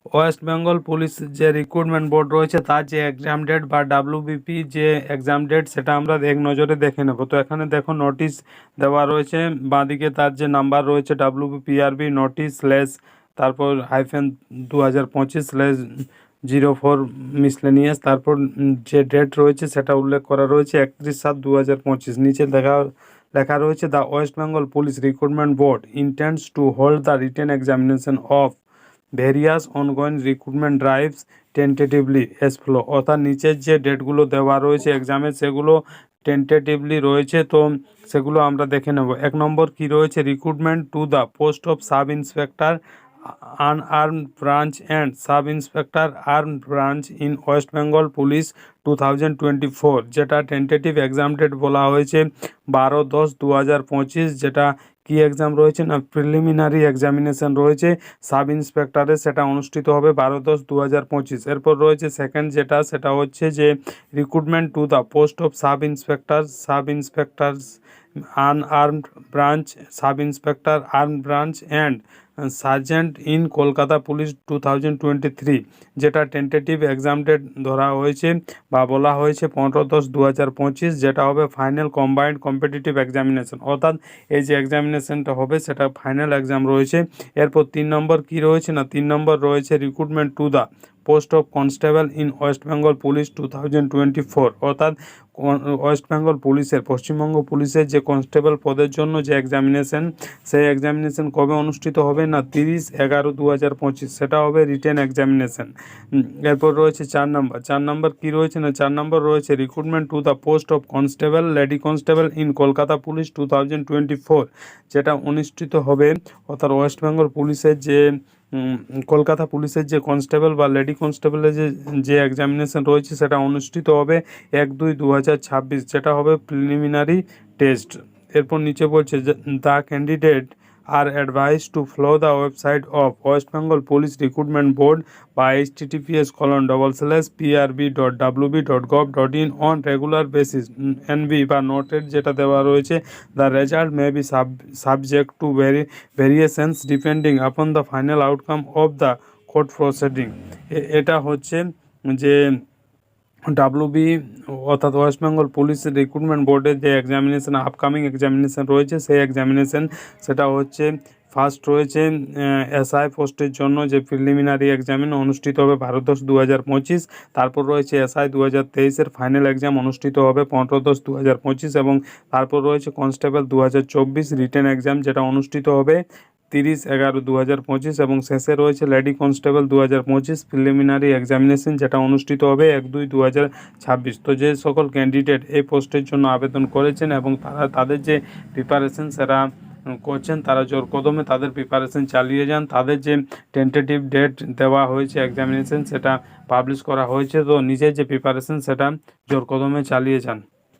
West Bengal police যে recruitment board রয়েছে তার যে এক্সাম ডেট বা ডাব্লিউবিপি যে এক্সাম ডেট সেটা আমরা এক নজরে দেখে নেব। তো এখানে দেখো নোটিশ দেওয়া রয়েছে, বাঁদিকে তার যে নাম্বার রয়েছে ডাব্লিউবিপিআরবি নোটিশ স্ল্যাশ তারপর হাইফেন 2025/04 মিসলেনিয়াস, তারপর যে ডেট রয়েছে সেটা উল্লেখ করা রয়েছে 31/7/2025। নিচে লেখা রয়েছে the West Bengal police recruitment board intends to hold the written examination of various ongoing recruitment drives tentatively S follow. অর্থাৎ নিচের যে ডেটগুলো দেওয়া রয়েছে এক্সামের সেগুলো টেন্টেটিভলি রয়েছে, তো সেগুলো আমরা দেখে নেব। 1 নম্বর কি রয়েছে, recruitment to the post of sub inspector unarmed branch and sub inspector armed branch in West Bengal police 2024, যেটা টেন্টেটিভ এক্সাম ডেট বলা হয়েছে 12/10/2025। যেটা কি এক্সাম রয়েছে না প্রিলিমিনারি এক্সামিনেশন রয়েছে সাব ইন্সপেক্টরের, সেটা অনুষ্ঠিত হবে 12/10/2025। এরপর রয়েছে সেকেন্ড যেটা, সেটা হচ্ছে যে recruitment to the post of sub inspectors unarmed branch sub inspector armed branch and sergeant in Kolkata police 2023, যেটা টেন্টেটিভ এক্সাম ডেট ধরা হয়েছে বা বলা হয়েছে 15/10/2025, যেটা হবে ফাইনাল কম্বাইন্ড কম্পিটিটিভ এক্সামিনেশন। অর্থাৎ এই যে এক্সামিনেশনটা হবে সেটা ফাইনাল এক্সাম রয়েছে। এরপর 3 নম্বর কি রয়েছে না 3 নম্বর রয়েছে recruitment to the post of constable in West Bengal police 2024, অর্থাৎ ওয়েস্ট বেঙ্গল পুলিশের পশ্চিমবঙ্গ পুলিশের যে কনস্টেবল পদের জন্য যে এক্সামিনেশন, সেই এক্সামিনেশন কবে অনুষ্ঠিত হবে না 30/11/2025, সেটা হবে রিটেন এক্সামিনেশন। এরপর রয়েছে 4 নম্বর কি রয়েছে না 4 নম্বর রয়েছে recruitment to the post of constable lady constable in Kolkata police 2024, যেটা অনুষ্ঠিত হবে অর্থাৎ ওয়েস্ট বেঙ্গল পুলিশের যে কলকাতা পুলিশের যে কনস্টেবল বা লেডি কনস্টেবলের যে এক্সামিনেশন রয়েছে সেটা অনুষ্ঠিত হবে 1/2/2026, যেটা হবে প্রিলিমিনারি টেস্ট। এরপর নিচে বলছে the candidate are advise to follow the website of West Bengal police recruitment board বা https://prb.wb.gov.in on regular basis. NB বা নোটেড যেটা দেওয়া রয়েছে, the result may be subject to variations depending upon the final outcome of the court proceeding. এটা হচ্ছে যে WB অর্থাৎ West Bengal police recruitment বোর্ডের যে এক্সামিনেশন আপকামিং এক্সামিনেশন রয়েছে সেই এক্সামিনেশন, সেটা হচ্ছে ফার্স্ট রয়েছে এসআই পোস্টের জন্য যে প্রিলিমিনারি এক্সামিন অনুষ্ঠিত হবে 12/10/2025। তারপর রয়েছে এসআই 2023-এর ফাইনাল এক্সাম অনুষ্ঠিত হবে 15/10/2025, এবং তারপর রয়েছে কনস্টেবল 2024 রিটেন এক্সাম, যেটা অনুষ্ঠিত হবে 30/11/2025, এবং শেষে রয়েছে লেডি কনস্টেবল 2025 প্রিলিমিনারি এক্সামিনেশন, যেটা অনুষ্ঠিত হবে 1/2/2026। তো যে সকল ক্যান্ডিডেট এই পোস্টের জন্য আবেদন করেছেন এবং তারা তাদের যে প্রিপারেশন সেটা করছেন, তারা জোর কদমে তাদের প্রিপারেশন চালিয়ে যান। তাদের যে টেন্টেটিভ ডেট দেওয়া হয়েছে এক্সামিনেশন সেটা পাবলিশ করা হয়েছে, তো নিজের যে প্রিপারেশন সেটা জোর কদমে চালিয়ে যান।